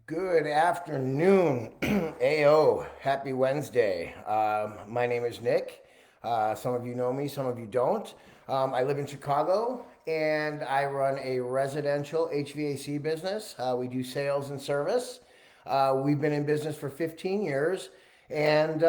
Good afternoon, AO. Happy Wednesday. My name is Nick. Some of you know me, some of you don't. I live in Chicago and I run a residential HVAC business. We do sales and service. We've been in business for 15 years and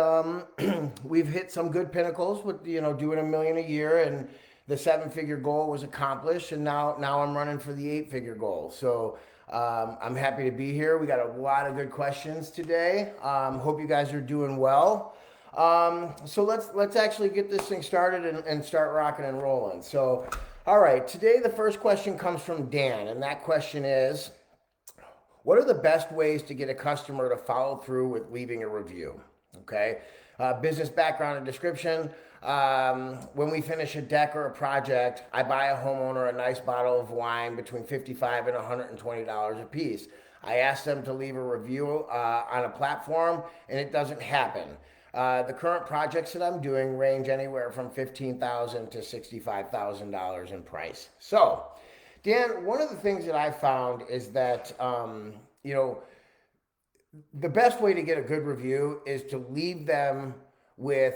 we've hit some good pinnacles with doing 1 million a year, and the seven-figure goal was accomplished, and now I'm running for the eight-figure goal. So I'm happy to be here. We got a lot of good questions today. Hope you guys are doing well. So let's actually get this thing started and start rocking and rolling. So, all right, today the first question comes from Dan, and that question is, what are the best ways to get a customer to follow through with leaving a review? Okay. Business background and description. When we finish a deck or a project, I buy a homeowner a nice bottle of wine between $55 and $120 a piece. I ask them to leave a review on a platform, and it doesn't happen. The current projects that I'm doing range anywhere from $15,000 to $65,000 in price. So, Dan, one of the things that I found is that you know the best way to get a good review is to leave them with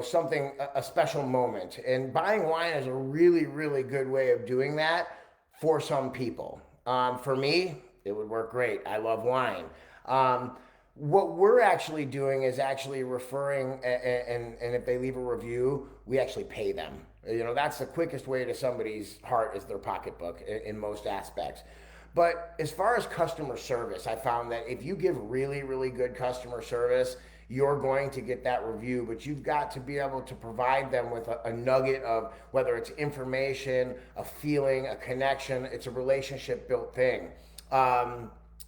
something, a special moment, and buying wine is a really really good way of doing that for some people. For me, it would work great. I love wine. What we're actually doing is actually referring, and if they leave a review, we actually pay them. That's the quickest way to somebody's heart, is their pocketbook in most aspects. But as far as customer service, I found that if you give really, really good customer service, you're going to get that review. But you've got to be able to provide them with a nugget of, whether it's information, a feeling, a connection. It's a relationship built thing.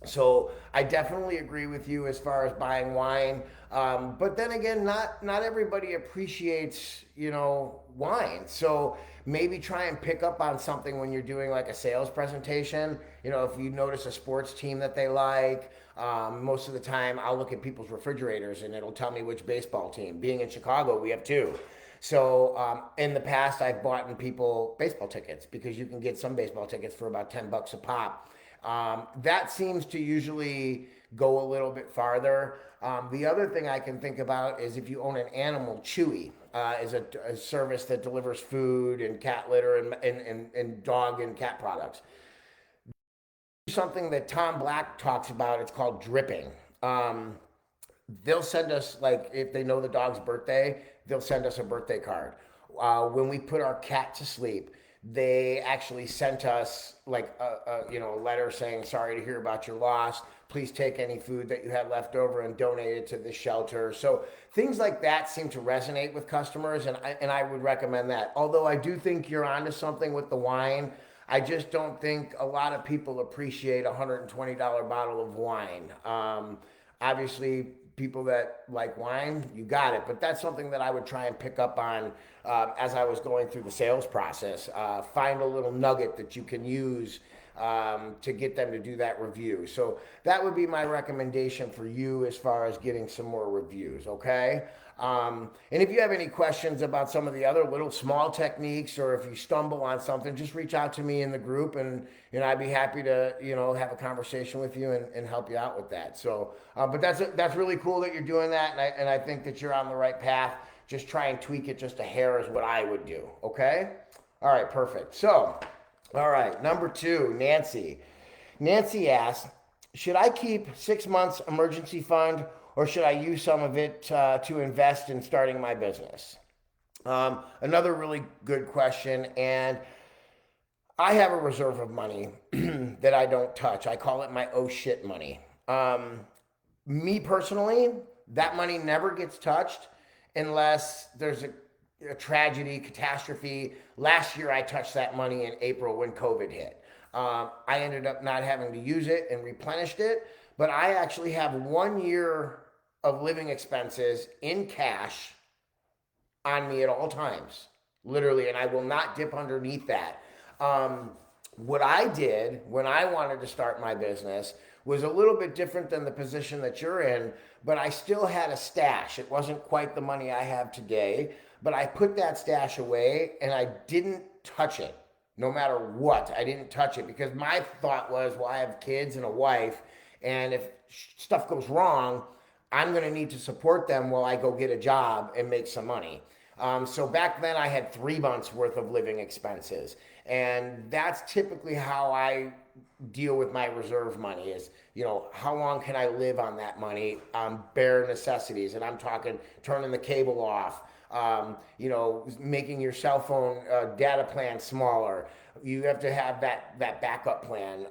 So I definitely agree with you as far as buying wine. But then again, not everybody appreciates wine. So maybe try and pick up on something when you're doing like a sales presentation. If you notice a sports team that they like, most of the time I'll look at people's refrigerators and it'll tell me which baseball team. Being in Chicago, we have two. So in the past, I've bought in people baseball tickets, because you can get some baseball tickets for about $10 a pop. That seems to usually go a little bit farther. The other thing I can think about is, if you own an animal, Chewy is a service that delivers food and cat litter and dog and cat products. Something that Tom Black talks about, it's called dripping. They'll send us, like, if they know the dog's birthday, they'll send us a birthday card. When we put our cat to sleep, they actually sent us like a letter saying, sorry to hear about your loss. Please take any food that you had left over and donate it to the shelter. So things like that seem to resonate with customers, and I would recommend that. Although I do think you're onto something with the wine. I just don't think a lot of people appreciate a $120 bottle of wine. Obviously, people that like wine, you got it. But that's something that I would try and pick up on as I was going through the sales process. Find a little nugget that you can use to get them to do that review. So that would be my recommendation for you as far as getting some more reviews, okay? And if you have any questions about some of the other little small techniques, or if you stumble on something, just reach out to me in the group, and I'd be happy to have a conversation with you and help you out with that. So, but that's really cool that you're doing that, and I think that you're on the right path. Just try and tweak it just a hair is what I would do. Okay. All right. Perfect. So, all right. Number two, Nancy. Nancy asks, should I keep 6 months emergency fund, or should I use some of it to invest in starting my business? Another really good question. And I have a reserve of money that I don't touch. I call it my oh shit money. Me personally, that money never gets touched unless there's a tragedy, catastrophe. Last year, I touched that money in April when COVID hit. I ended up not having to use it and replenished it, but I actually have 1 year of living expenses in cash on me at all times, literally, and I will not dip underneath that. What I did when I wanted to start my business was a little bit different than the position that you're in, but I still had a stash. It wasn't quite the money I have today, but I put that stash away and I didn't touch it. No matter what, I didn't touch it, because my thought was, well, I have kids and a wife, And if stuff goes wrong, I'm going to need to support them while I go get a job and make some money. So back then I had 3 months worth of living expenses. And that's typically how I deal with my reserve money is, how long can I live on that money on bare necessities? And I'm talking turning the cable off, making your cell phone data plan smaller. You have to have that backup plan.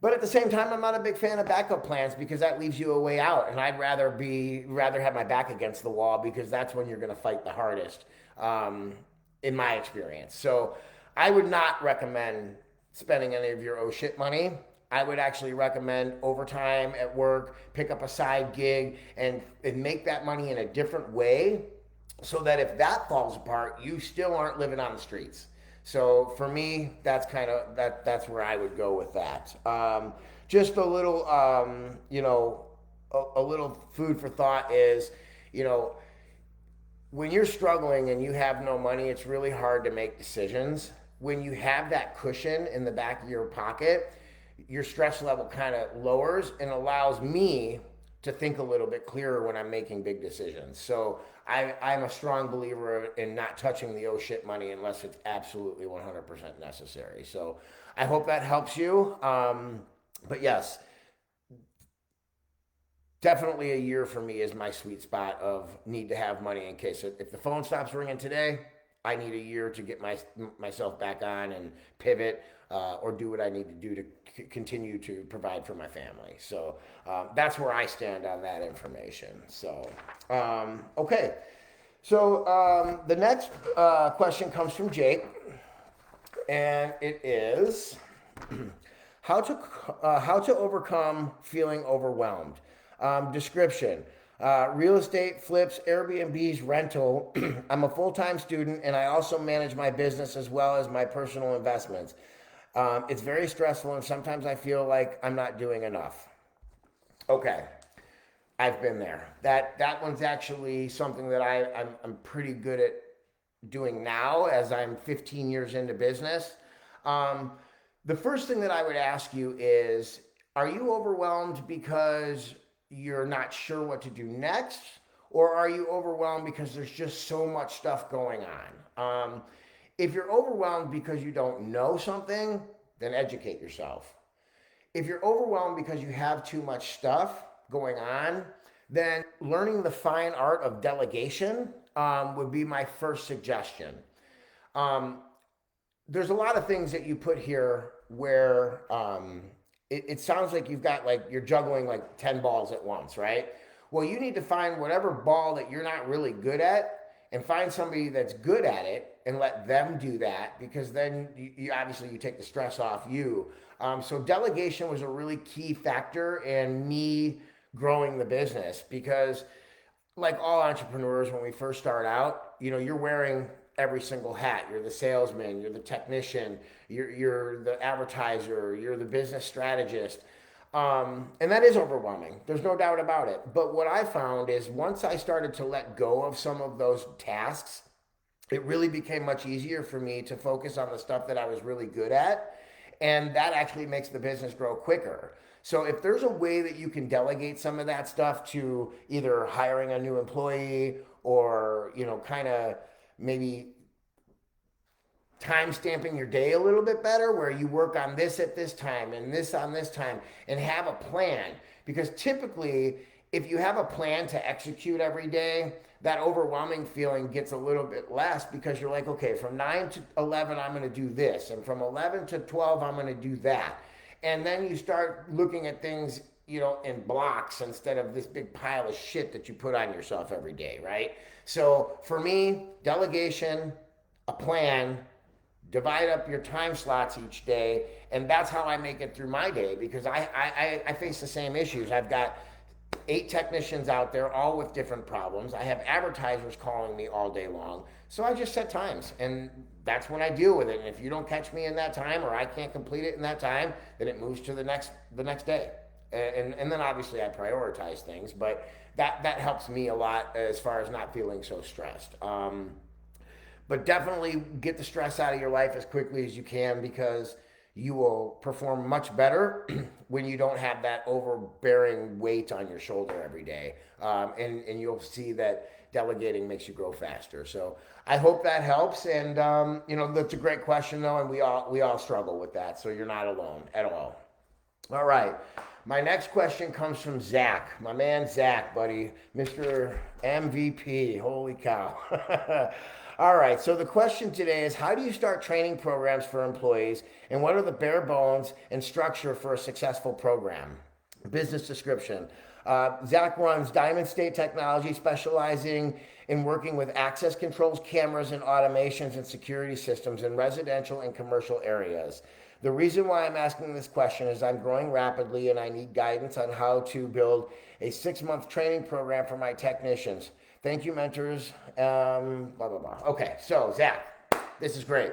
But at the same time, I'm not a big fan of backup plans because that leaves you a way out. And I'd rather have my back against the wall because that's when you're going to fight the hardest, in my experience. So I would not recommend spending any of your oh shit money. I would actually recommend overtime at work, pick up a side gig, and make that money in a different way so that if that falls apart, you still aren't living on the streets. So for me, that's that's where I would go with that. Just a little, a little food for thought is, you know, when you're struggling and you have no money, it's really hard to make decisions. When you have that cushion in the back of your pocket, your stress level kind of lowers and allows me to think a little bit clearer when I'm making big decisions. So I'm a strong believer in not touching the oh shit money unless it's absolutely 100% necessary. So I hope that helps you. But yes, definitely a year for me is my sweet spot of need to have money in case if the phone stops ringing today, I need a year to get myself back on and pivot or do what I need to do to continue to provide for my family. So that's where I stand on that information. So, okay. So the next question comes from Jake, and it is how to overcome feeling overwhelmed. Description. Real estate, flips, Airbnbs, rental. I'm a full-time student and I also manage my business as well as my personal investments. It's very stressful and sometimes I feel like I'm not doing enough. Okay, I've been there. That one's actually something that I'm pretty good at doing now as I'm 15 years into business. The first thing that I would ask you is, are you overwhelmed because you're not sure what to do next? Or are you overwhelmed because there's just so much stuff going on? If you're overwhelmed because you don't know something, then educate yourself. If you're overwhelmed because you have too much stuff going on, then learning the fine art of delegation would be my first suggestion. There's a lot of things that you put here where it sounds like you're juggling like 10 balls at once, right? Well, you need to find whatever ball that you're not really good at and find somebody that's good at it and let them do that, because then you obviously you take the stress off you. So delegation was a really key factor in me growing the business, because like all entrepreneurs, when we first start out, you're wearing every single hat. You're the salesman, you're the technician, you're the advertiser, you're the business strategist. And that is overwhelming. There's no doubt about it. But what I found is once I started to let go of some of those tasks, it really became much easier for me to focus on the stuff that I was really good at. And that actually makes the business grow quicker. So if there's a way that you can delegate some of that stuff to either hiring a new employee or, kind of maybe time stamping your day a little bit better, where you work on this at this time and this on this time and have a plan. Because typically, if you have a plan to execute every day, that overwhelming feeling gets a little bit less, because you're like, okay, from 9 to 11, I'm going to do this. And from 11 to 12, I'm going to do that. And then you start looking at things, in blocks instead of this big pile of shit that you put on yourself every day, right? So for me, delegation, a plan, divide up your time slots each day, and that's how I make it through my day, because I face the same issues. I've got 8 technicians out there, all with different problems. I have advertisers calling me all day long. So I just set times, and that's when I deal with it. And if you don't catch me in that time, or I can't complete it in that time, then it moves to the next day. And then obviously I prioritize things, but that helps me a lot as far as not feeling so stressed. But definitely get the stress out of your life as quickly as you can, because you will perform much better when you don't have that overbearing weight on your shoulder every day. And you'll see that delegating makes you grow faster. So I hope that helps. And that's a great question though, and we all struggle with that. So you're not alone at all. All right. My next question comes from Zach, my man Zach, buddy, Mr. MVP. Holy cow. All right. So the question today is, how do you start training programs for employees, and what are the bare bones and structure for a successful program? Business description. Zach runs Diamond State Technology, specializing in working with access controls, cameras, and automations and security systems in residential and commercial areas. The reason why I'm asking this question is I'm growing rapidly and I need guidance on how to build a 6-month training program for my technicians. Thank you, mentors. Blah, blah, blah. Okay, so Zach, this is great.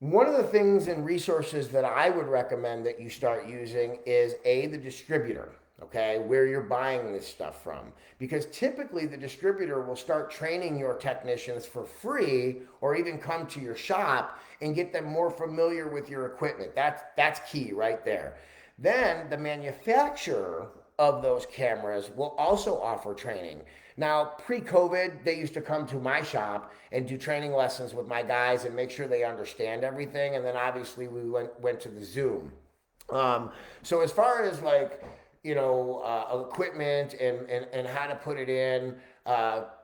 One of the things and resources that I would recommend that you start using is the distributor, okay, where you're buying this stuff from. Because typically the distributor will start training your technicians for free or even come to your shop and get them more familiar with your equipment. That's key right there. Then the manufacturer of those cameras will also offer training. Now, pre-COVID, they used to come to my shop and do training lessons with my guys and make sure they understand everything. And then obviously we went to the Zoom. So as far as equipment and how to put it in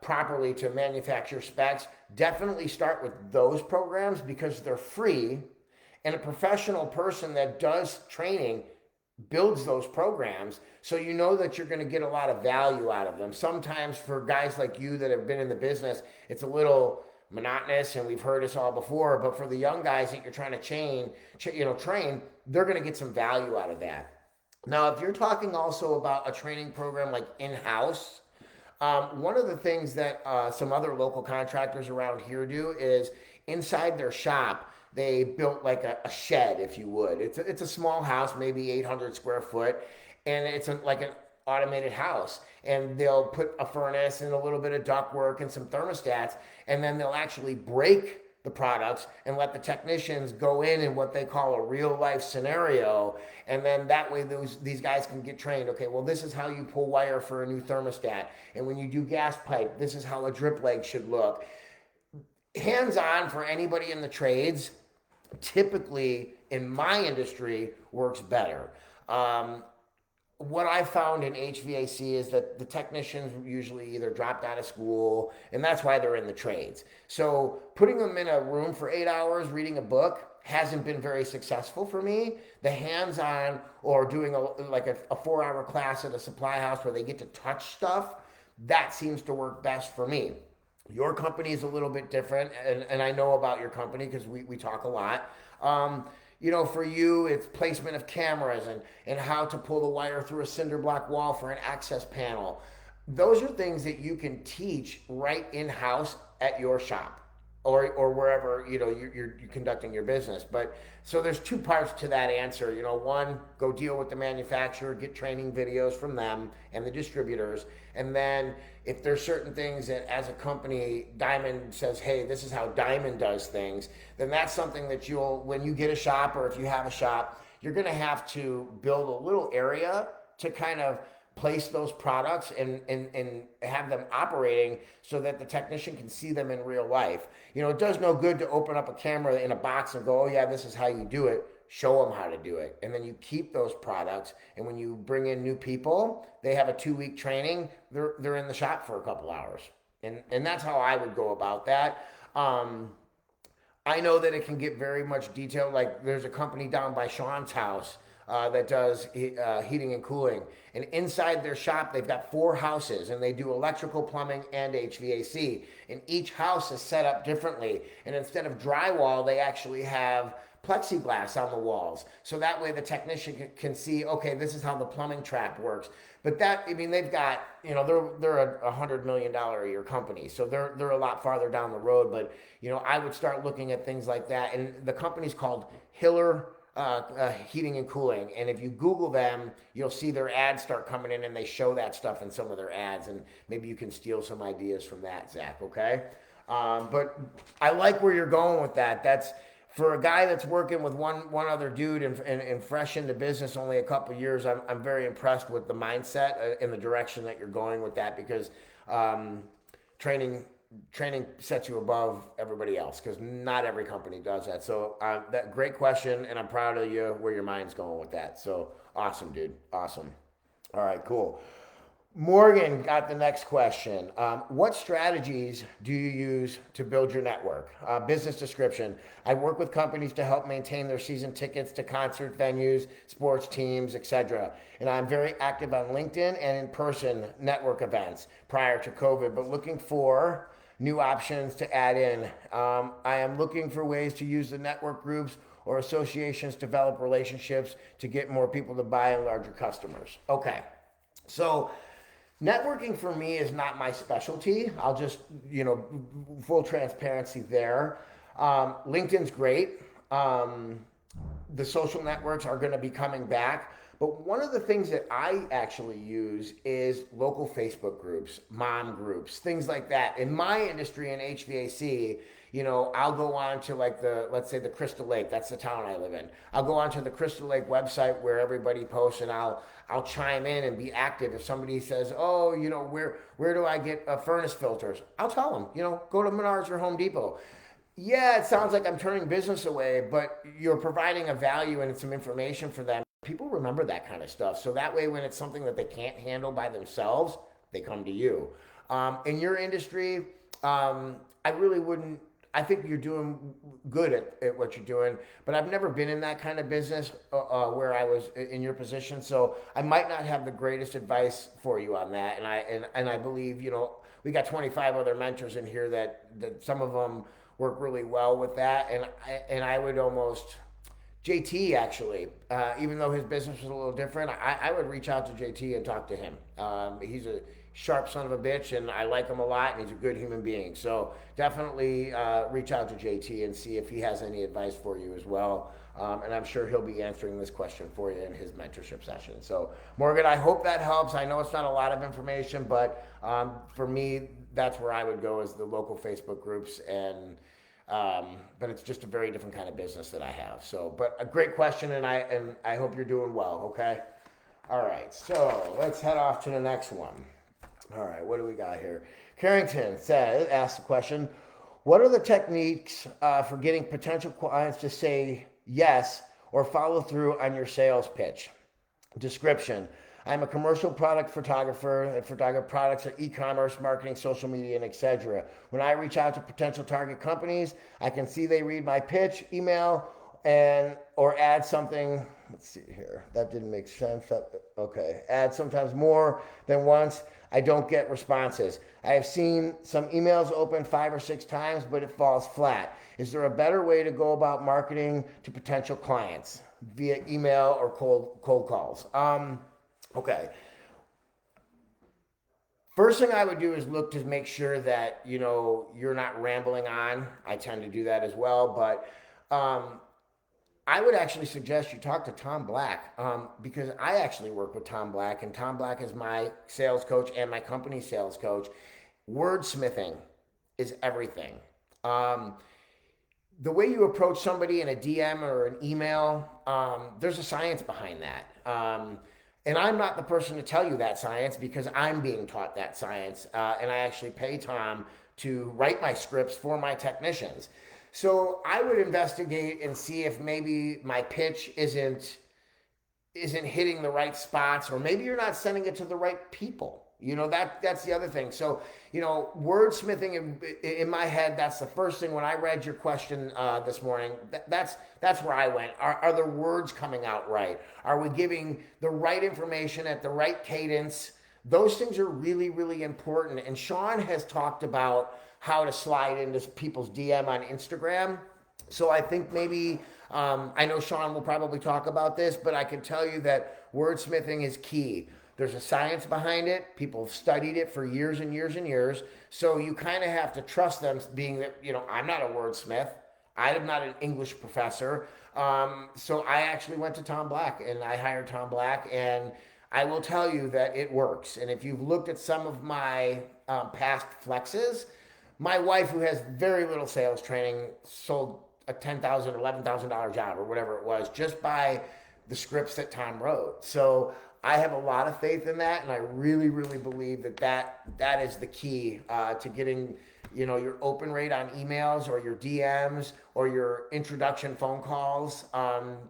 properly to manufacture specs, definitely start with those programs because they're free, and a professional person that does training builds those programs, so you know that you're going to get a lot of value out of them. Sometimes for guys like you that have been in the business, it's a little monotonous, and we've heard this all before, but for the young guys that you're trying to train, they're going to get some value out of that. Now, if you're talking also about a training program like in-house, one of the things that some other local contractors around here do is inside their shop, they built like a shed, if you would. It's a small house, maybe 800 square foot, and it's like an automated house. And they'll put a furnace and a little bit of ductwork and some thermostats, and then they'll actually break the products and let the technicians go in what they call a real life scenario. And then that way these guys can get trained. Okay, well, this is how you pull wire for a new thermostat. And when you do gas pipe, this is how a drip leg should look. Hands-on for anybody in the trades, typically in my industry, works better. What I found in HVAC is that the technicians usually either dropped out of school, and that's why they're in the trades. So putting them in a room for 8 hours reading a book hasn't been very successful for me. The hands-on or doing a 4-hour class at a supply house where they get to touch stuff, that seems to work best for me. Your company is a little bit different, and I know about your company because we talk a lot. For you, it's placement of cameras and how to pull the wire through a cinder block wall for an access panel. Those are things that you can teach right in-house at your shop or wherever you're conducting your business. But so there's two parts to that answer. One, go deal with the manufacturer, get training videos from them and the distributors, and then if there's certain things that as a company Diamond says, hey, this is how Diamond does things, then that's something that when you get a shop or if you have a shop, you're going to have to build a little area to kind of place those products and have them operating so that the technician can see them in real life. It does no good to open up a camera in a box and go, oh yeah, this is how you do it. Show them how to do it. And then you keep those products. And when you bring in new people, they have a 2-week training. They're in the shop for a couple hours. And that's how I would go about that. I know that it can get very much detailed. Like there's a company down by Sean's house that does heating and cooling. And inside their shop, they've got 4 houses, and they do electrical, plumbing, and HVAC. And each house is set up differently. And instead of drywall, they actually have plexiglass on the walls. So that way the technician can see, okay, this is how the plumbing trap works. But they've got, they're a $100 million a year company. So they're a lot farther down the road. But, I would start looking at things like that. And the company's called Hiller Heating and Cooling, and if you Google them, you'll see their ads start coming in, and they show that stuff in some of their ads, and maybe you can steal some ideas from that, Zach. Okay, but I like where you're going with that. That's For a guy that's working with one other dude and fresh into business only a couple of years, I'm very impressed with the mindset and the direction that you're going with that, because um, training training sets you above everybody else, because not every company does that. So that great question, and I'm proud of you where your mind's going with that. So awesome, dude, awesome. All right, cool. Morgan got the next question. What strategies do you use to build your network? Business description. I work with companies to help maintain their season tickets to concert venues, sports teams, etc. And I'm very active on LinkedIn and in person network events prior to COVID, but looking for new options to add in. I am looking for ways to use the network groups or associations, develop relationships to get more people to buy and larger customers. Okay. So networking for me is not my specialty. I'll just, full transparency there. LinkedIn's great. The social networks are going to be coming back. But one of the things that I actually use is local Facebook groups, mom groups, things like that. In my industry in HVAC, I'll go on to like let's say the Crystal Lake, that's the town I live in. I'll go on to the Crystal Lake website where everybody posts, and I'll chime in and be active. If somebody says, oh, where do I get furnace filters? I'll tell them, go to Menards or Home Depot. Yeah, it sounds like I'm turning business away, but you're providing a value and some information for them. People remember that kind of stuff. So that way, when it's something that they can't handle by themselves, they come to you. In your industry, I really wouldn't. I think you're doing good at what you're doing, but I've never been in that kind of business where I was in your position. So I might not have the greatest advice for you on that. And I believe, we got 25 other mentors in here that some of them work really well with that. And I would almost, JT actually, even though his business was a little different, I would reach out to JT and talk to him. He's a sharp son of a bitch, and I like him a lot, and he's a good human being. So definitely reach out to JT and see if he has any advice for you as well. And I'm sure he'll be answering this question for you in his mentorship session. So Morgan, I hope that helps. I know it's not a lot of information, but for me, that's where I would go, is the local Facebook groups. And but it's just a very different kind of business that I have. So, but a great question, and I hope you're doing well. Okay. All right. So let's head off to the next one. All right, what do we got here? Carrington asks the question, what are the techniques for getting potential clients to say yes or follow through on your sales pitch? Description, I'm a commercial product photographer and photograph products for e-commerce, marketing, social media, and etc. When I reach out to potential target companies, I can see they read my pitch, email, or add something. Let's see here. That didn't make sense. Okay. Add sometimes more than once. I don't get responses. I have seen some emails open 5 or 6 times, but it falls flat. Is there a better way to go about marketing to potential clients via email or cold calls? Okay. First thing I would do is look to make sure that, you're not rambling on. I tend to do that as well, but I would actually suggest you talk to Tom Black, because I actually work with Tom Black, and Tom Black is my sales coach and my company sales coach. Wordsmithing is everything. The way you approach somebody in a DM or an email, there's a science behind that. And I'm not the person to tell you that science, because I'm being taught that science. And I actually pay Tom to write my scripts for my technicians. So I would investigate and see if maybe my pitch isn't hitting the right spots, or maybe you're not sending it to the right people. That's the other thing. So, wordsmithing in my head, that's the first thing when I read your question this morning. That's where I went. Are the words coming out right? Are we giving the right information at the right cadence? Those things are really, really important. And Sean has talked about how to slide into people's DM on Instagram. So I think maybe, I know Sean will probably talk about this, but I can tell you that wordsmithing is key. There's a science behind it. People have studied it for years and years and years. So you kind of have to trust them, being that, I'm not a wordsmith. I'm not an English professor. So I actually went to Tom Black, and I hired Tom Black, and I will tell you that it works. And if you've looked at some of my past flexes, my wife, who has very little sales training, sold a $10,000, $11,000 job or whatever it was just by the scripts that Tom wrote. So I have a lot of faith in that, and I really, really believe that is the key to getting, your open rate on emails or your DMs or your introduction phone calls.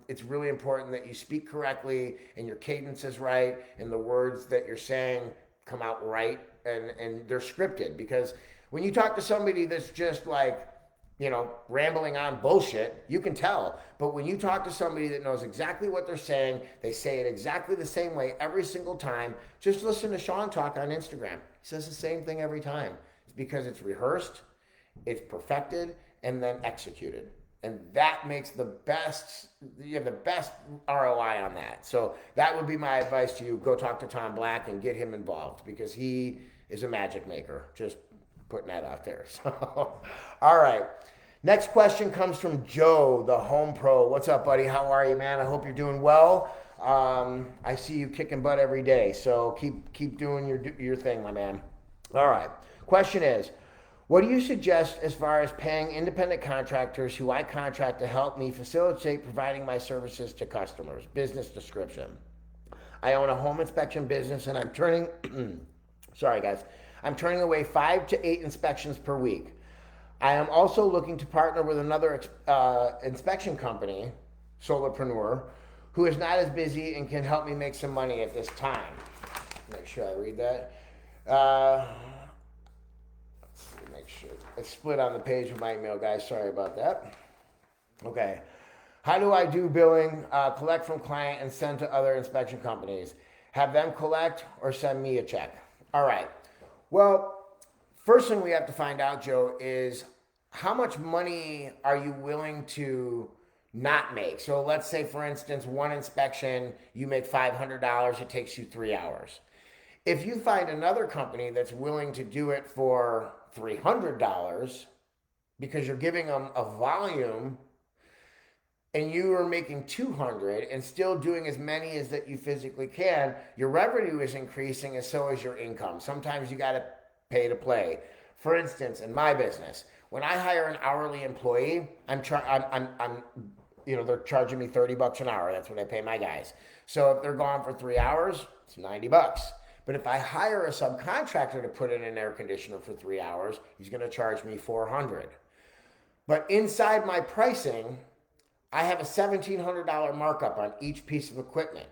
It's really important that you speak correctly and your cadence is right and the words that you're saying come out right and they're scripted. Because when you talk to somebody that's just like, rambling on bullshit, you can tell. But when you talk to somebody that knows exactly what they're saying, they say it exactly the same way every single time. Just listen to Sean talk on Instagram. He says the same thing every time. It's because it's rehearsed, it's perfected, and then executed. And that makes you have the best ROI on that. So that would be my advice to you. Go talk to Tom Black and get him involved because he is a magic maker. Just putting that out there. So, all right. Next question comes from Joe, the Home Pro. What's up, buddy? How are you, man? I hope you're doing well. I see you kicking butt every day, so keep doing your thing, my man. All right. Question is, what do you suggest as far as paying independent contractors who I contract to help me facilitate providing my services to customers? Business description. I own a home inspection business, and I'm turning, sorry guys, I'm turning away 5 to 8 inspections per week. I am also looking to partner with another inspection company, solopreneur, who is not as busy and can help me make some money at this time. Make sure I read that. Let's make sure. It's split on the page of my email, guys. Sorry about that. Okay. How do I do billing? Collect from client and send to other inspection companies. Have them collect or send me a check. All right. Well, first thing we have to find out, Joe, is how much money are you willing to not make? So let's say, for instance, one inspection, you make $500, it takes you 3 hours. If you find another company that's willing to do it for $300 because you're giving them a volume and you are making 200 and still doing as many as that you physically can, your revenue is increasing and so is your income. Sometimes you got to pay to play. For instance, in my business, when I hire an hourly employee, they're charging me $30 an hour. That's what I pay my guys. So if they're gone for 3 hours, it's $90. But if I hire a subcontractor to put in an air conditioner for 3 hours, he's going to charge me $400. But inside my pricing, I have a $1,700 markup on each piece of equipment.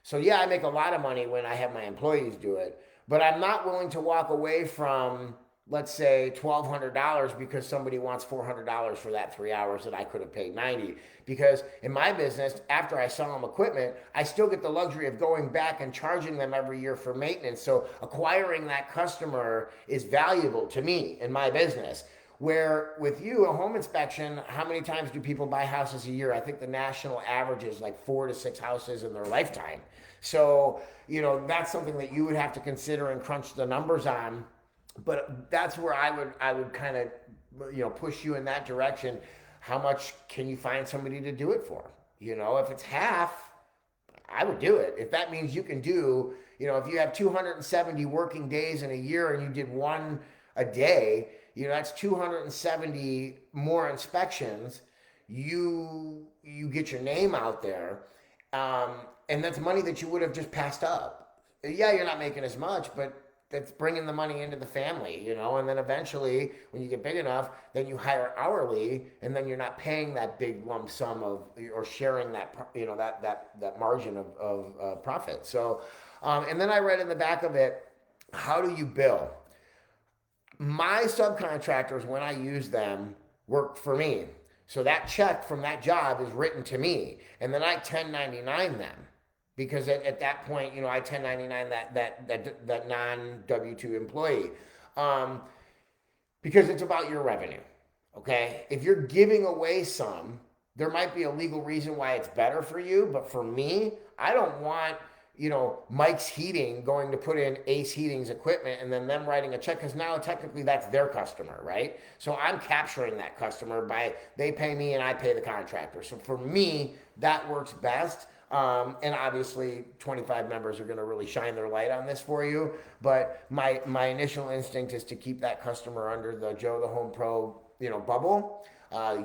So yeah, I make a lot of money when I have my employees do it, but I'm not willing to walk away from, let's say, $1,200 because somebody wants $400 for that 3 hours that I could have paid $90. Because in my business, after I sell them equipment, I still get the luxury of going back and charging them every year for maintenance. So acquiring that customer is valuable to me in my business. Where with you, a home inspection, how many times do people buy houses a year? I think the national average is like 4 to 6 houses in their lifetime. So, that's something that you would have to consider and crunch the numbers on. But that's where I would kind of, push you in that direction. How much can you find somebody to do it for? If it's half, I would do it. If that means you can do, if you have 270 working days in a year and you did one a day, that's 270 more inspections. You get your name out there, and that's money that you would have just passed up. Yeah, you're not making as much, but that's bringing the money into the family, and then eventually when you get big enough, then you hire hourly, and then you're not paying that big lump sum or sharing that, that margin of profit. So, and then I read in the back of it, how do you bill? My subcontractors, when I use them, work for me. So that check from that job is written to me. And then I 1099 them. Because at that point, I 1099 that non-W-2 employee. Because it's about your revenue. Okay? If you're giving away some, there might be a legal reason why it's better for you. But for me, I don't want Mike's Heating going to put in Ace Heating's equipment and then them writing a check, because now technically that's their customer, right? So I'm capturing that customer by they pay me and I pay the contractor. So for me, that works best. And obviously 25 members are going to really shine their light on this for you. But my initial instinct is to keep that customer under the Joe the Home Pro, bubble.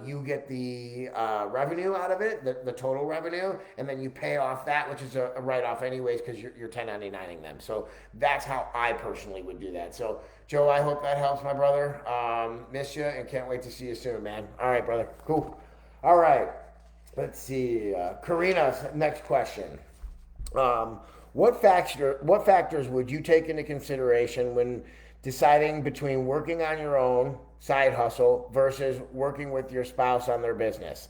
You get the revenue out of it, the total revenue, and then you pay off that, which is a write-off anyways because you're 1099ing them. So that's how I personally would do that. So Joe, I hope that helps, my brother. Miss you and can't wait to see you soon, man. All right, brother. Cool. All right. Let's see. Karina's next question. What factors would you take into consideration when deciding between working on your own side hustle versus working with your spouse on their business?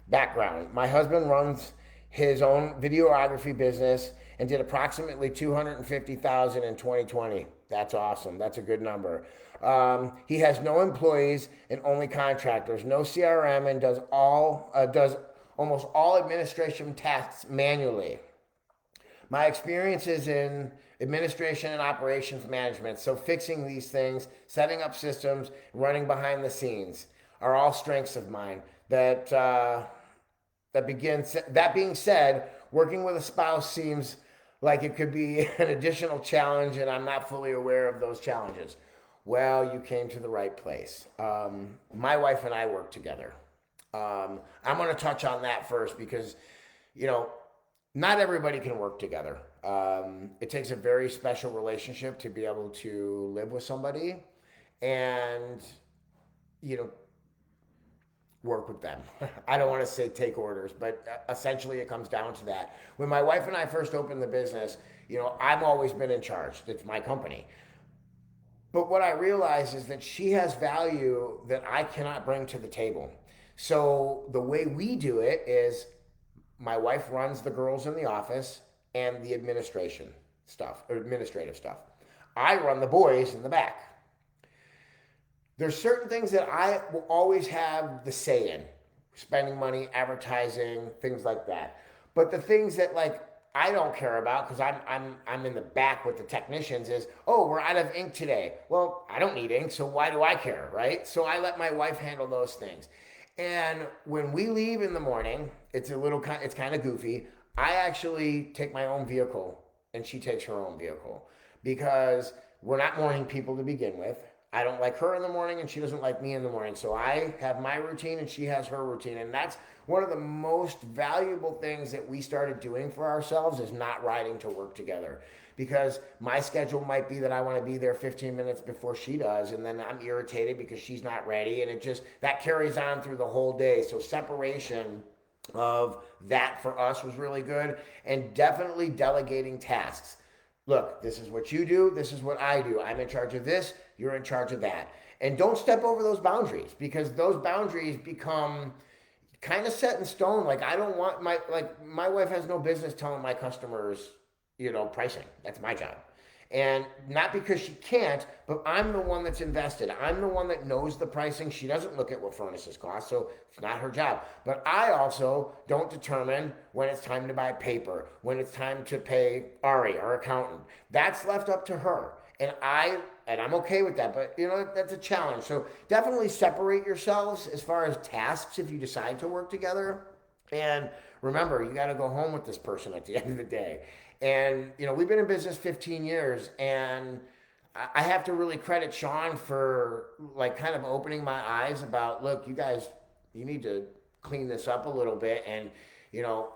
Background: my husband runs his own videography business and did approximately 250,000 in 2020. That's awesome. That's a good number. He has no employees and only contractors, no CRM, and does almost all administration tasks manually. My experience is in administration and operations management, so fixing these things, setting up systems, running behind the scenes are all strengths of mine. That being said, working with a spouse seems like it could be an additional challenge, and I'm not fully aware of those challenges. Well, you came to the right place. My wife and I work together. I'm going to touch on that first because, you know, not everybody can work together. It takes a very special relationship to be able to live with somebody and, you know, work with them. I don't want to say take orders, but essentially it comes down to that. When my wife and I first opened the business, you know, I've always been in charge. It's my company. But what I realize is that she has value that I cannot bring to the table. So the way we do it is my wife runs the girls in the office and the administrative stuff. I run the boys in the back. There's certain things that I will always have the say in, spending money, advertising, things like that. But the things that like I don't care about because I'm in the back with the technicians is, oh, we're out of ink today. Well, I don't need ink, so why do I care, right? So I let my wife handle those things. And when we leave in the morning, it's kind of goofy. I actually take my own vehicle and she takes her own vehicle because we're not morning people to begin with. I don't like her in the morning and she doesn't like me in the morning. So I have my routine and she has her routine. And that's one of the most valuable things that we started doing for ourselves is not riding to work together. Because my schedule might be that I want to be there 15 minutes before she does, and then I'm irritated because she's not ready, and that carries on through the whole day. So separation of that for us was really good, and definitely delegating tasks. Look, this is what you do, this is what I do. I'm in charge of this, you're in charge of that. And don't step over those boundaries because those boundaries become kind of set in stone. Like I don't want my wife has no business telling my customers, you know, pricing. That's my job. And not because she can't, but I'm the one that's invested. I'm the one that knows the pricing. She doesn't look at what furnaces cost, so it's not her job. But I also don't determine when it's time to buy paper, when it's time to pay Ari, our accountant. That's left up to her. And I'm okay with that, but you know, that's a challenge. So definitely separate yourselves as far as tasks if you decide to work together. And remember, you got to go home with this person at the end of the day. And, you know, we've been in business 15 years and I have to really credit Sean for like kind of opening my eyes about, look, you guys, you need to clean this up a little bit. And, you know,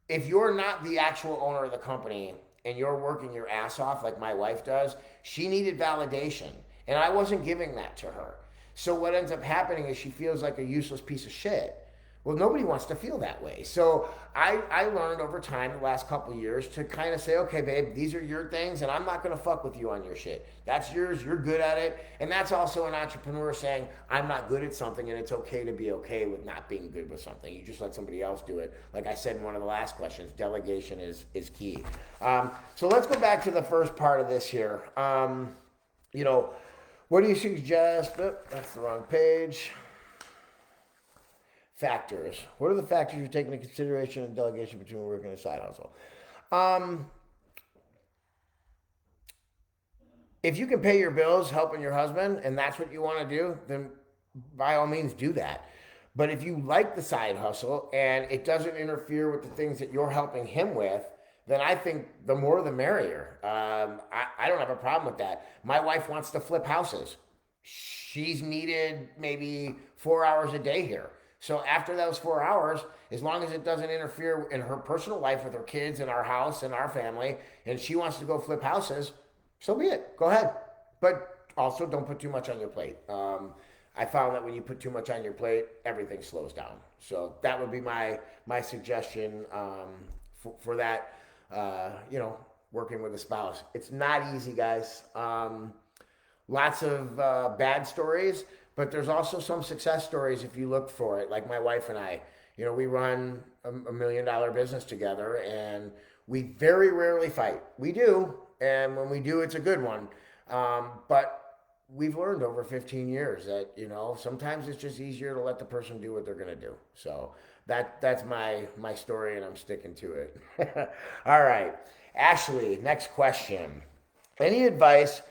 if you're not the actual owner of the company and you're working your ass off like my wife does, she needed validation. And I wasn't giving that to her. So what ends up happening is she feels like a useless piece of shit. Well, nobody wants to feel that way. So I learned over time, the last couple of years, to kind of say, okay, babe, these are your things, and I'm not going to fuck with you on your shit. That's yours. You're good at it. And that's also an entrepreneur saying, I'm not good at something, and it's okay to be okay with not being good with something. You just let somebody else do it. Like I said in one of the last questions, delegation is key. So let's go back to the first part of this here. You know, what do you suggest? Oh, that's the wrong page. Factors. What are the factors you're taking into consideration in delegation between work and a side hustle? If you can pay your bills helping your husband and that's what you want to do, then by all means do that. But if you like the side hustle and it doesn't interfere with the things that you're helping him with, then I think the more the merrier. I don't have a problem with that. My wife wants to flip houses. She's needed maybe 4 hours a day here. So after those 4 hours, as long as it doesn't interfere in her personal life with her kids and our house and our family, and she wants to go flip houses, so be it. Go ahead. But also don't put too much on your plate. I found that when you put too much on your plate, everything slows down. So that would be my suggestion for that. Working with a spouse. It's not easy, guys. Lots of bad stories, but there's also some success stories if you look for it. Like my wife and I, we run a $1 million business together, and we very rarely fight. We do, and when we do, it's a good one. But we've learned over 15 years that sometimes it's just easier to let the person do what they're going to do. So that's my story, and I'm sticking to it. All right, Ashley, next question. Any advice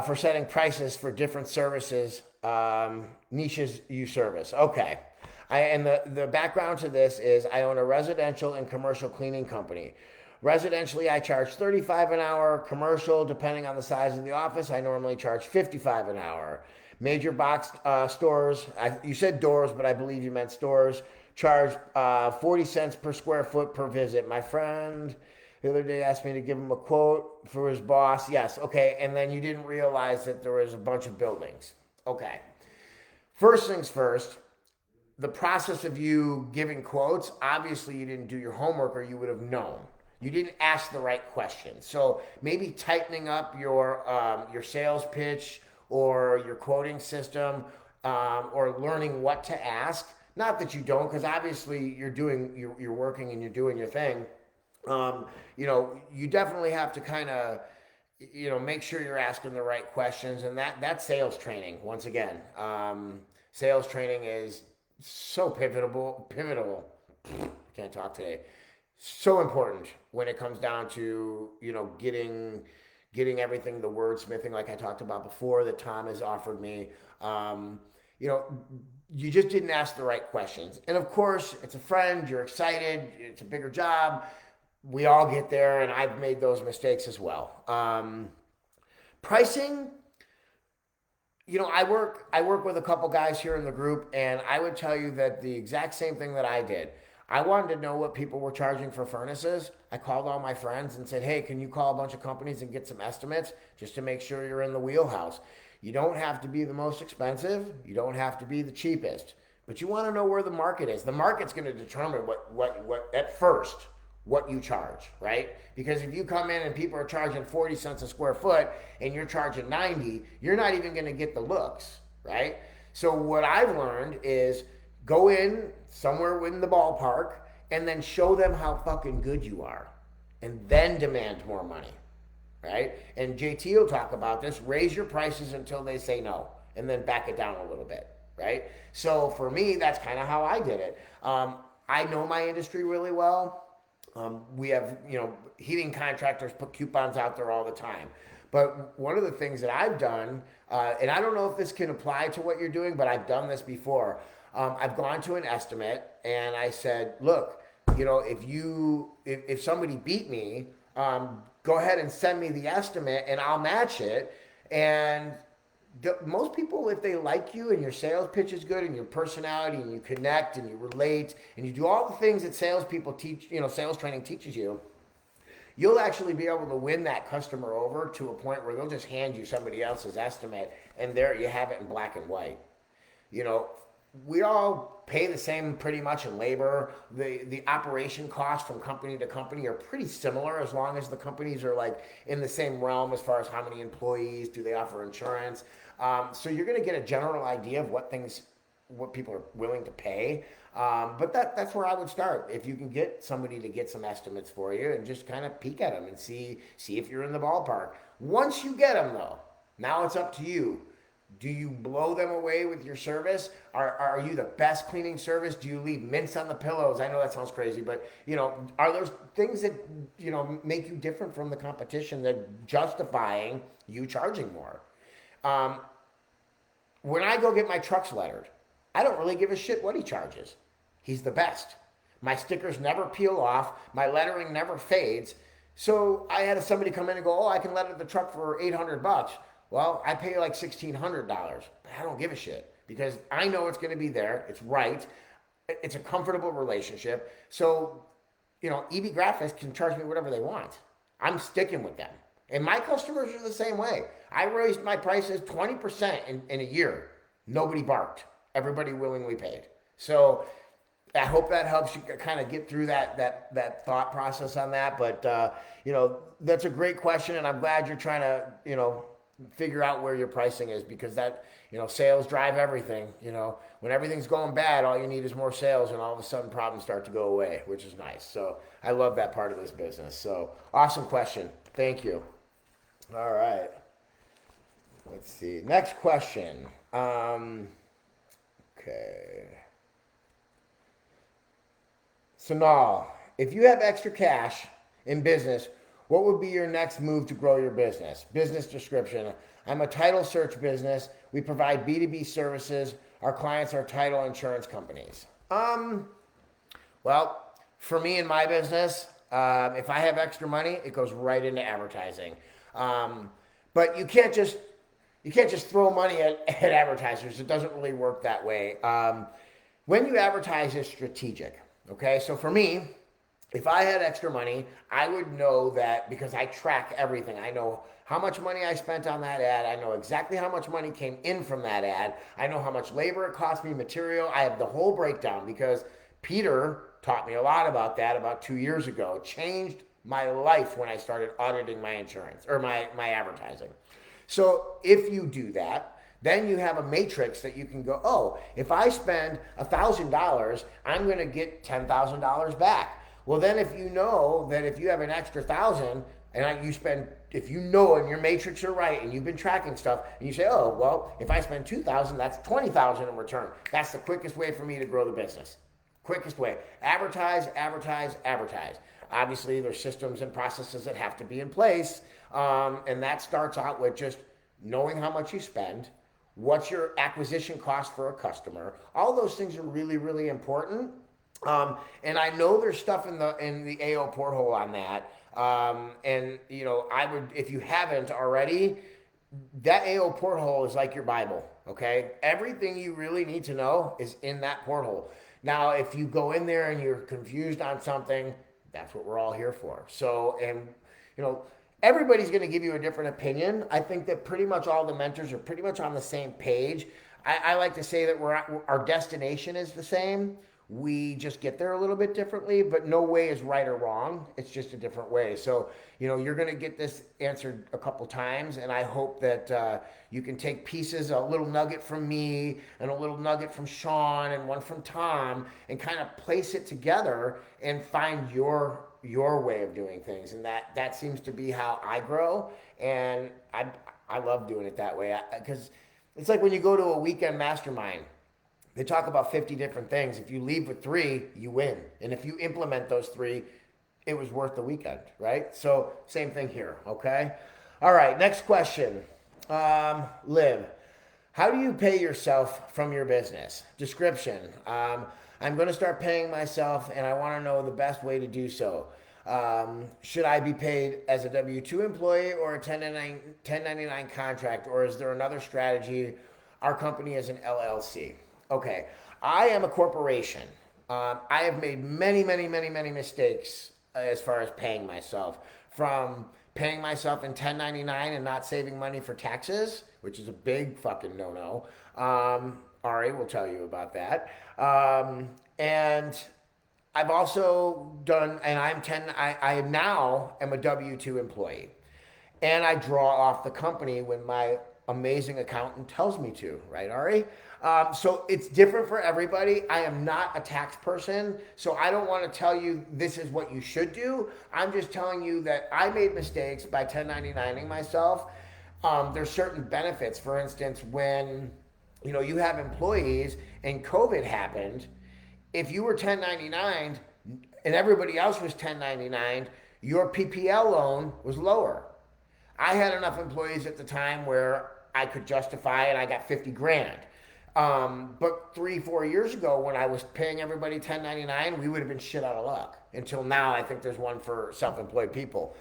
for setting prices for different services, niches you service? Okay. And the background to this is I own a residential and commercial cleaning company. Residentially, I charge $35 an hour. Commercial, depending on the size of the office, I normally charge $55 an hour. Major box stores, you said doors, but I believe you meant stores, charge 40 cents per square foot per visit. My friend the other day asked me to give him a quote for his boss. Yes, okay, and then you didn't realize that there was a bunch of buildings. Okay. First things first, the process of you giving quotes, obviously you didn't do your homework or you would have known. You didn't ask the right questions. So maybe tightening up your sales pitch or your quoting system, or learning what to ask. Not that you don't, because obviously you're working and you're doing your thing. You definitely have to kind of make sure you're asking the right questions, and that's sales training. Once again, sales training is so pivotal. Can't talk today. So important when it comes down to getting everything, the wordsmithing like I talked about before that Tom has offered me. You just didn't ask the right questions. And of course, it's a friend, you're excited, it's a bigger job. We all get there, and I've made those mistakes as well. Pricing, I work with a couple guys here in the group, and I would tell you that the exact same thing that I did. I wanted to know what people were charging for furnaces. I called all my friends and said, hey, can you call a bunch of companies and get some estimates just to make sure you're in the wheelhouse? You don't have to be the most expensive. You don't have to be the cheapest. But you want to know where the market is. The market's going to determine what at first, what you charge, right? Because if you come in and people are charging 40 cents a square foot and you're charging 90, you're not even going to get the looks, right? So what I've learned is go in somewhere within the ballpark and then show them how fucking good you are, and then demand more money, right? And JT will talk about this. Raise your prices until they say no, and then back it down a little bit, right? So for me, that's kind of how I did it. I know my industry really well. We have, heating contractors put coupons out there all the time. But one of the things that I've done, and I don't know if this can apply to what you're doing, but I've done this before. I've gone to an estimate and I said, look, if somebody beat me, go ahead and send me the estimate and I'll match it. And most people, if they like you and your sales pitch is good and your personality and you connect and you relate and you do all the things that salespeople teach, sales training teaches you, you'll actually be able to win that customer over to a point where they'll just hand you somebody else's estimate, and there you have it in black and white. We all pay the same pretty much in labor. The operation costs from company to company are pretty similar, as long as the companies are like in the same realm as far as how many employees, do they offer insurance. So you're going to get a general idea of what people are willing to pay. But that's where I would start. If you can get somebody to get some estimates for you and just kind of peek at them and see if you're in the ballpark. Once you get them though, now it's up to you. Do you blow them away with your service? Are you the best cleaning service? Do you leave mints on the pillows? I know that sounds crazy, but are there things that make you different from the competition that justifying you charging more? When I go get my trucks lettered, I don't really give a shit what he charges. He's the best. My stickers never peel off. My lettering never fades. So I had somebody come in and go, I can letter the truck for $800. Well, I pay like $1,600, but I don't give a shit. because I know it's going to be there. It's right. It's a comfortable relationship. So, EB Graphics can charge me whatever they want. I'm sticking with them. And my customers are the same way. I raised my prices 20% in a year. Nobody barked. Everybody willingly paid. So I hope that helps you kind of get through that thought process on that. But that's a great question, and I'm glad you're trying to figure out where your pricing is, because that sales drive everything. When everything's going bad, all you need is more sales, and all of a sudden problems start to go away, which is nice. So I love that part of this business. So awesome question. Thank you. All right. Let's see. Next question. Okay. Sonal, if you have extra cash in business, what would be your next move to grow your business? Business description. I'm a title search business. We provide B2B services. Our clients are title insurance companies. Well, for me in my business, if I have extra money, it goes right into advertising. But you can't just throw money at advertisers. It doesn't really work that way. When you advertise, it's strategic. Okay, so for me, if I had extra money, I would know that, because I track everything. I know how much money I spent on that ad. I know exactly how much money came in from that ad. I know how much labor it cost me, material. I have the whole breakdown, because Peter taught me a lot about that about 2 years ago. It changed my life when I started auditing my insurance or my advertising. So if you do that, then you have a matrix that you can go, oh, if I spend $1,000, I'm going to get $10,000 back. Well, then if you know that if you have an extra 1,000 and you spend, if you know and your matrix are right and you've been tracking stuff, and you say, oh, well, if I spend 2,000, that's 20,000 in return. That's the quickest way for me to grow the business. Quickest way. Advertise, advertise, advertise. Obviously, there's systems and processes that have to be in place, and that starts out with just knowing how much you spend. What's your acquisition cost for a customer? All those things are really, really important. And I know there's stuff in the AO porthole on that. And I would, if you haven't already, that AO porthole is like your Bible. Okay, everything you really need to know is in that porthole. Now, if you go in there and you're confused on something, that's what we're all here for. So, and everybody's going to give you a different opinion. I think that pretty much all the mentors are pretty much on the same page. I like to say that our destination is the same. We just get there a little bit differently, but no way is right or wrong. It's just a different way. So, you're going to get this answered a couple times, and I hope that you can take pieces, a little nugget from me and a little nugget from Sean and one from Tom, and kind of place it together and find your way of doing things. And that seems to be how I grow, and I love doing it that way, because it's like when you go to a weekend mastermind. They talk about 50 different things. If you leave with 3, you win. And if you implement those 3, it was worth the weekend, right? So same thing here, okay? All right, next question. Liv, how do you pay yourself from your business? Description. I'm going to start paying myself, and I want to know the best way to do so. Should I be paid as a W-2 employee or a 1099 contract, or is there another strategy? Our company is an LLC. Okay, I am a corporation. I have made many, many, many, many mistakes as far as paying myself. From paying myself in 1099 and not saving money for taxes, which is a big fucking no-no. Ari will tell you about that. And I've also done, and I now am a W-2 employee. And I draw off the company when my amazing accountant tells me to, right, Ari? So it's different for everybody. I am not a tax person, so I don't want to tell you this is what you should do. I'm just telling you that I made mistakes by 1099ing myself. There's certain benefits. For instance, when you have employees and COVID happened, if you were 1099 and everybody else was 1099, your PPL loan was lower. I had enough employees at the time where I could justify it. I got 50 grand. But 3-4 years ago, when I was paying everybody 1099, we would have been shit out of luck. Until now, I think there's one for self-employed people.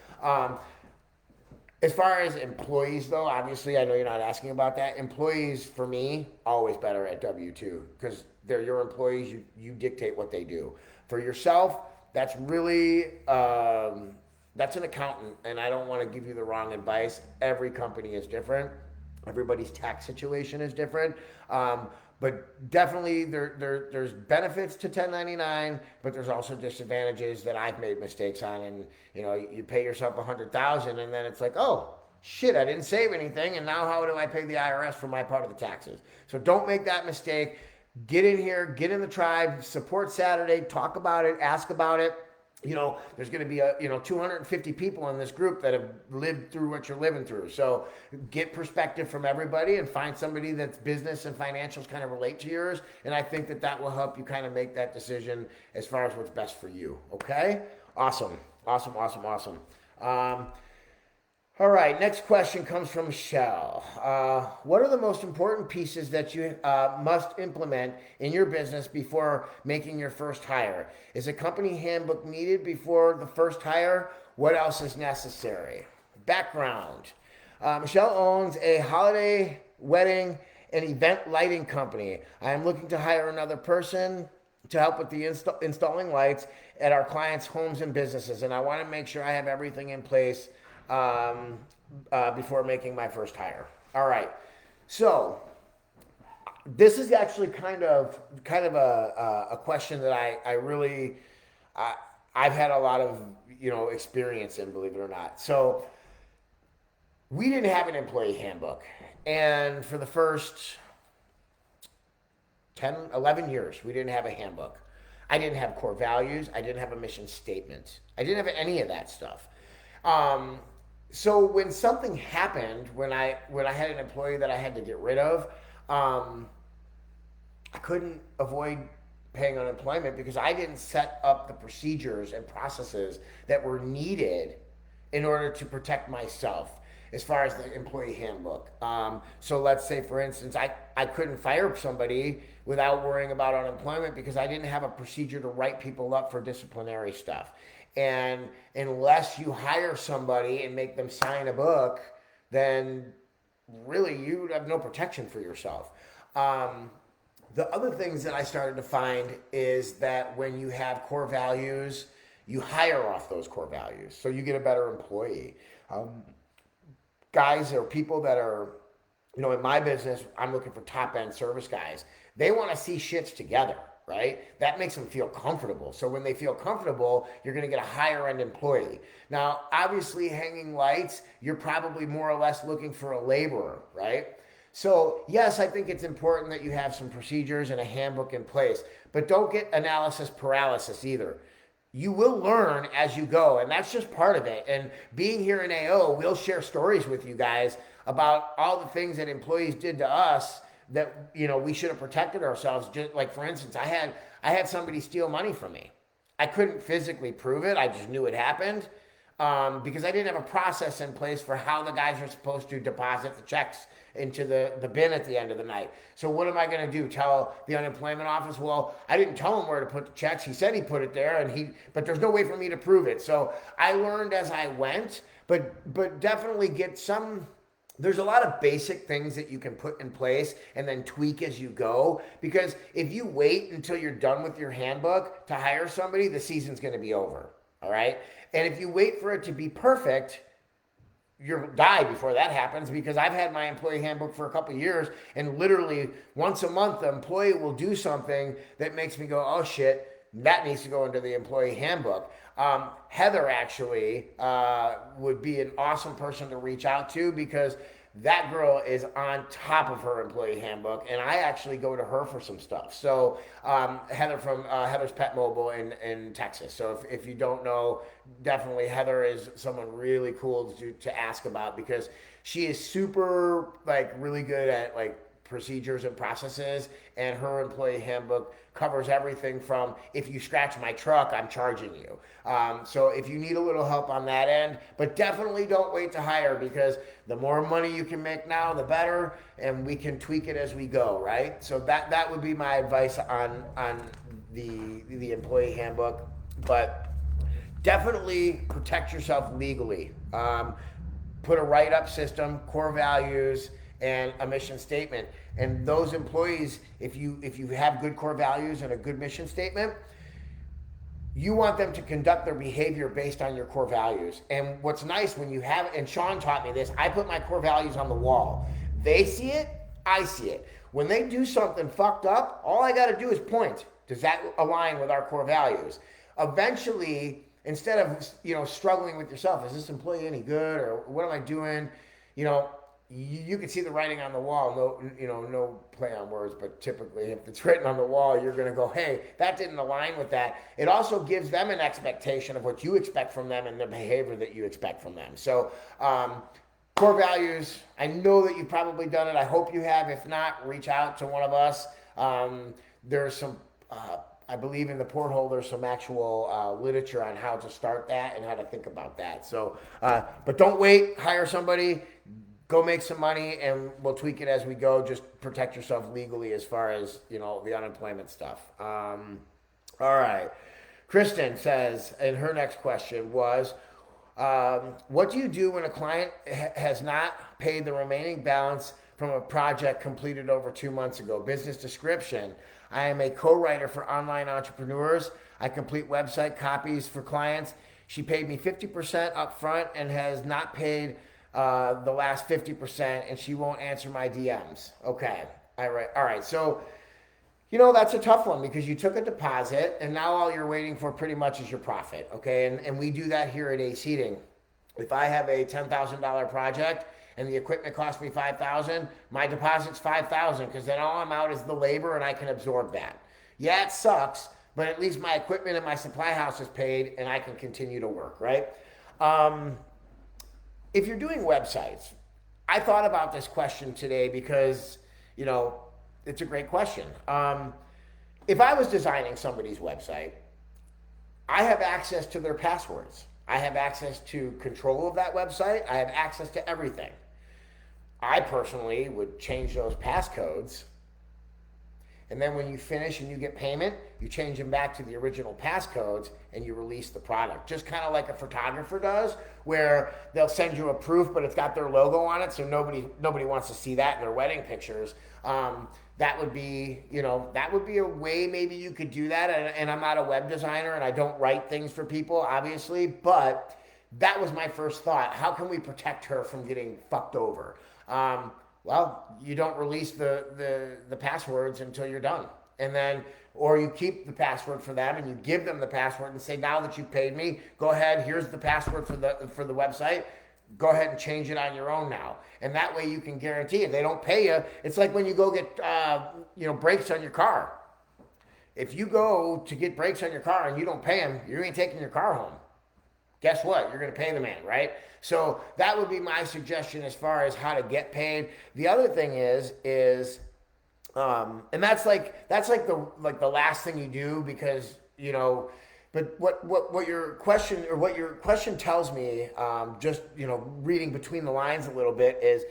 As far as employees, though, obviously, I know you're not asking about that. Employees, for me, always better at W-2 because they're your employees. You dictate what they do. For yourself, that's really that's an accountant, and I don't want to give you the wrong advice. Every company is different. Everybody's tax situation is different. But definitely there's benefits to 1099, but there's also disadvantages that I've made mistakes on. And you pay yourself 100,000, and then it's like, oh shit, I didn't save anything, and now how do I pay the IRS for my part of the taxes? So don't make that mistake. Get in here, get in the tribe, support Saturday, talk about it, ask about it. There's going to be 250 people in this group that have lived through what you're living through. So get perspective from everybody and find somebody that's business and financials kind of relate to yours. And I think that will help you kind of make that decision as far as what's best for you. Okay? Awesome. All right, next question comes from Michelle. What are the most important pieces that you must implement in your business before making your first hire? Is a company handbook needed before the first hire? What else is necessary? Background. Michelle owns a holiday, wedding, and event lighting company. I am looking to hire another person to help with the installing lights at our clients' homes and businesses, and I want to make sure I have everything in place before making my first hire. All right. So this is actually kind of a question that I've had a lot of experience in, believe it or not. So we didn't have an employee handbook, and for the first 10, 11 years, we didn't have a handbook. I didn't have core values. I didn't have a mission statement. I didn't have any of that stuff. So when something happened, when I had an employee that I had to get rid of, I couldn't avoid paying unemployment because I didn't set up the procedures and processes that were needed in order to protect myself as far as the employee handbook. So let's say, for instance, I couldn't fire somebody without worrying about unemployment because I didn't have a procedure to write people up for disciplinary stuff. And unless you hire somebody and make them sign a book, then really you have no protection for yourself. The other things that I started to find is that when you have core values, you hire off those core values. So you get a better employee. Guys or people that are, in my business, I'm looking for top end service guys. They want to see shits together. Right? That makes them feel comfortable. So when they feel comfortable, you're going to get a higher end employee. Now, obviously, hanging lights, you're probably more or less looking for a laborer, right? So yes, I think it's important that you have some procedures and a handbook in place, but don't get analysis paralysis either. You will learn as you go, and that's just part of it. And being here in AO, we'll share stories with you guys about all the things that employees did to us that we should have protected ourselves. Just like, for instance, I had somebody steal money from me. I couldn't physically prove it. I just knew it happened because I didn't have a process in place for how the guys are supposed to deposit the checks into the bin at the end of the night. So what am I going to do? Tell the unemployment office, well, I didn't tell him where to put the checks. He said he put it there, but there's no way for me to prove it. So I learned as I went, but definitely get some. There's a lot of basic things that you can put in place and then tweak as you go. Because if you wait until you're done with your handbook to hire somebody, the season's going to be over. All right. And if you wait for it to be perfect, you'll die before that happens, because I've had my employee handbook for a couple of years, and literally once a month, the employee will do something that makes me go, oh shit, that needs to go into the employee handbook. Heather actually would be an awesome person to reach out to, because that girl is on top of her employee handbook, and I actually go to her for some stuff. So Heather from Heather's Pet Mobile in Texas. So if you don't know, definitely Heather is someone really cool to ask about, because she is super, really good at procedures and processes, and her employee handbook covers everything from, if you scratch my truck, I'm charging you. So if you need a little help on that end, but definitely don't wait to hire, because the more money you can make now, the better, and we can tweak it as we go, right? So that would be my advice on the employee handbook. But definitely protect yourself legally. put a write-up system, core values, and a mission statement. And those employees, if you have good core values and a good mission statement, you want them to conduct their behavior based on your core values. And what's nice when you have, and Sean taught me this, I put my core values on the wall. They see it, I see it. When they do something fucked up, all I got to do is point. Does that align with our core values? Eventually, instead of struggling with yourself, is this employee any good, or what am I doing? You can see the writing on the wall. No play on words, but typically if it's written on the wall, you're going to go, hey, that didn't align with that. It also gives them an expectation of what you expect from them and the behavior that you expect from them. So core values, I know that you've probably done it. I hope you have. If not, reach out to one of us. There's some, I believe in the porthole, there's some actual literature on how to start that and how to think about that. So, but don't wait, hire somebody. Go make some money, and we'll tweak it as we go. Just protect yourself legally as far as, the unemployment stuff. All right. Kristen says, and her next question was, what do you do when a client has not paid the remaining balance from a project completed over 2 months ago? Business description. I am a co-writer for online entrepreneurs. I complete website copies for clients. She paid me 50% up front and has not paid the last 50%, and she won't answer my DMs. Okay. All right. So, that's a tough one because you took a deposit and now all you're waiting for pretty much is your profit. Okay. And we do that here at Ace Heating. If I have a $10,000 project and the equipment cost me $5,000, my deposit's $5,000 because then all I'm out is the labor and I can absorb that. Yeah, it sucks, but at least my equipment and my supply house is paid and I can continue to work, right? If you're doing websites, I thought about this question today because, it's a great question. If I was designing somebody's website, I have access to their passwords. I have access to control of that website. I have access to everything. I personally would change those passcodes. And then when you finish and you get payment, you change them back to the original passcodes and you release the product. Just kind of like a photographer does, where they'll send you a proof, but it's got their logo on it, so nobody wants to see that in their wedding pictures. That would be a way maybe you could do that. And I'm not a web designer and I don't write things for people, obviously, but that was my first thought. How can we protect her from getting fucked over? Well, you don't release the passwords until you're done. And then, or you keep the password for them and you give them the password and say, now that you've paid me, go ahead, here's the password for the website. Go ahead and change it on your own now. And that way you can guarantee if they don't pay you. It's like when you go get, brakes on your car. If you go to get brakes on your car and you don't pay them, you ain't taking your car home. Guess what? You're going to pay the man, right? So that would be my suggestion as far as how to get paid. The other thing is, and that's like the last thing you do because, but what your question tells me, just, reading between the lines a little bit is,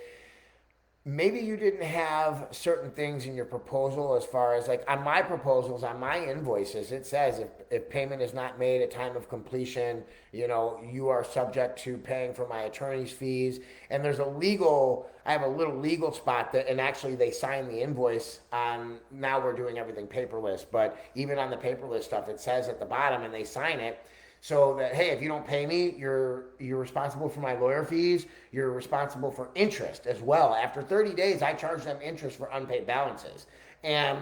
maybe you didn't have certain things in your proposal as far as like on my proposals, on my invoices, it says if payment is not made at time of completion, you are subject to paying for my attorney's fees. And there's I have a little legal spot and actually they sign the invoice on, now we're doing everything paperless, but even on the paperless stuff, it says at the bottom and they sign it. So that, hey, if you don't pay me, you're responsible for my lawyer fees. You're responsible for interest as well. After 30 days, I charge them interest for unpaid balances. And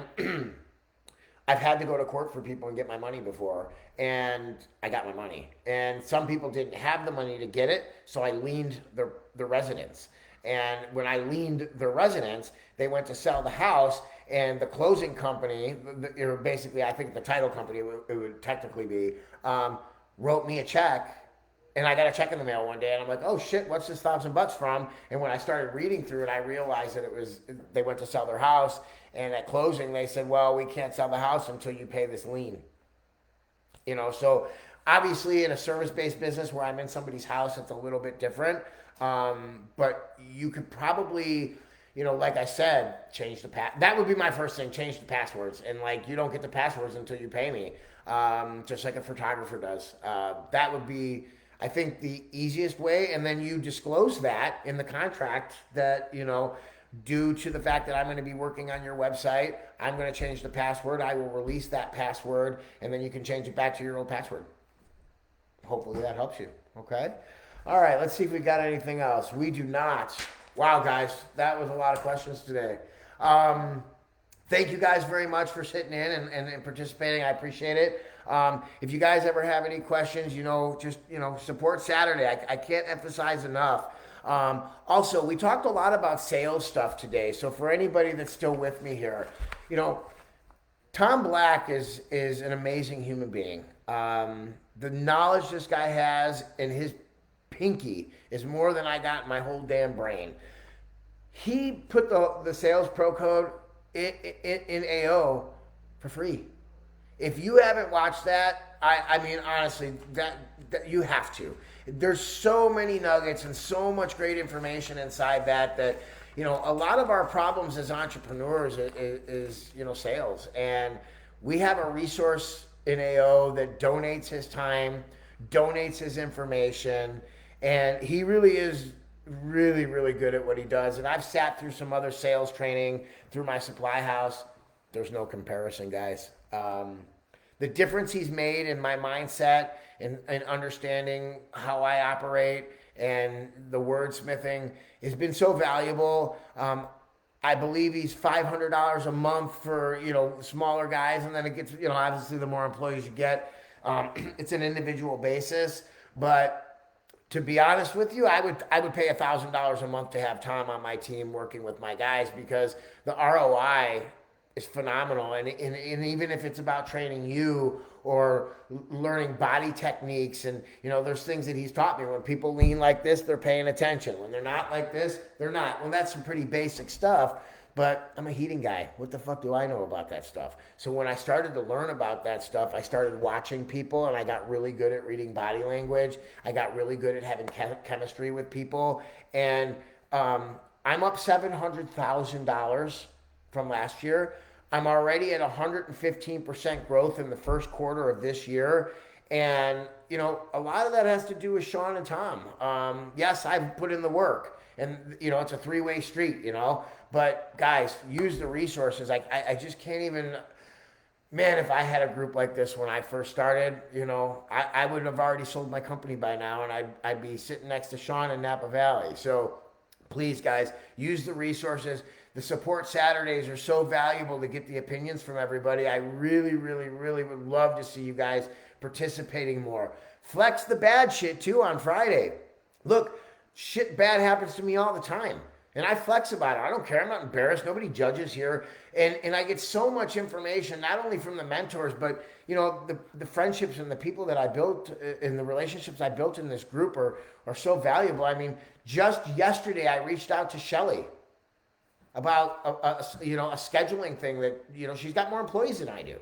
I've had to go to court for people and get my money before. And I got my money. And some people didn't have the money to get it, so I liened the residence. And when I liened the residence, they went to sell the house, and the closing company, or basically I think the title company it would technically be, wrote me a check, and I got a check in the mail one day, and I'm like, oh shit, what's this $1,000 from? And when I started reading through it, I realized that they went to sell their house, and at closing they said, well, we can't sell the house until you pay this lien. So obviously in a service-based business where I'm in somebody's house, it's a little bit different. But you could probably, like I said, change that would be my first thing, change the passwords. And like, you don't get the passwords until you pay me. Just like a photographer does. That would be, I think the easiest way, and then you disclose that in the contract that, due to the fact that I'm going to be working on your website, I'm going to change the password. I will release that password, and then you can change it back to your old password. Hopefully that helps you. Okay. All right. Let's see if we got anything else. We do not. Wow, guys, that was a lot of questions today. Thank you guys very much for sitting in and participating. I appreciate it. If you guys ever have any questions, just support Saturday. I can't emphasize enough. Also, we talked a lot about sales stuff today. So for anybody that's still with me here, Tom Black is an amazing human being. The knowledge this guy has in his pinky is more than I got in my whole damn brain. He put the sales pro code in AO for free. If you haven't watched that, I mean, honestly, that you have to. There's so many nuggets and so much great information inside that a lot of our problems as entrepreneurs is sales. And we have a resource in AO that donates his time, donates his information, and he really is really, really good at what he does. And I've sat through some other sales training through my supply house. There's no comparison, guys. The difference he's made in my mindset and understanding how I operate and the wordsmithing has been so valuable. I believe he's $500 a month for, smaller guys. And then it gets, obviously the more employees you get, it's an individual basis. But to be honest with you, I would pay $1,000 a month to have Tom on my team working with my guys, because the ROI is phenomenal. And even if it's about training you or learning body techniques, and there's things that he's taught me. When people lean like this, they're paying attention. When they're not like this, they're not. Well, that's some pretty basic stuff. But I'm a heating guy. What the fuck do I know about that stuff? So when I started to learn about that stuff, I started watching people, and I got really good at reading body language. I got really good at having chemistry with people. And I'm up $700,000 from last year. I'm already at 115% growth in the first quarter of this year. And, a lot of that has to do with Sean and Tom. Yes, I've put in the work. And, it's a three-way street, But, guys, use the resources. I just can't even... Man, if I had a group like this when I first started, I would have already sold my company by now, and I'd be sitting next to Sean in Napa Valley. So, please, guys, use the resources. The support Saturdays are so valuable to get the opinions from everybody. I really, really, really would love to see you guys participating more. Flex the bad shit, too, on Friday. Look, shit bad happens to me all the time. And I flex about it. I don't care. I'm not embarrassed. Nobody judges here. And I get so much information, not only from the mentors, but, the friendships and the people that I built and the relationships I built in this group are so valuable. I mean, just yesterday I reached out to Shelly about a scheduling thing that, she's got more employees than I do.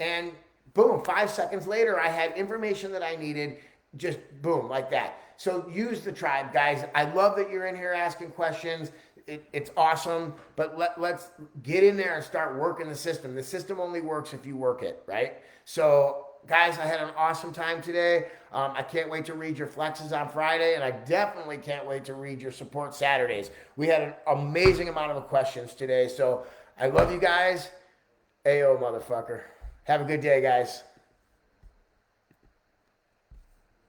And boom, 5 seconds later, I had information that I needed, just boom, like that. So use the tribe, guys. I love that you're in here asking questions. It's awesome, but let's get in there and start working the system. The system only works if you work it, right? So, guys, I had an awesome time today. I can't wait to read your flexes on Friday, and I definitely can't wait to read your support Saturdays. We had an amazing amount of questions today, so I love you guys. Ayo, motherfucker. Have a good day, guys.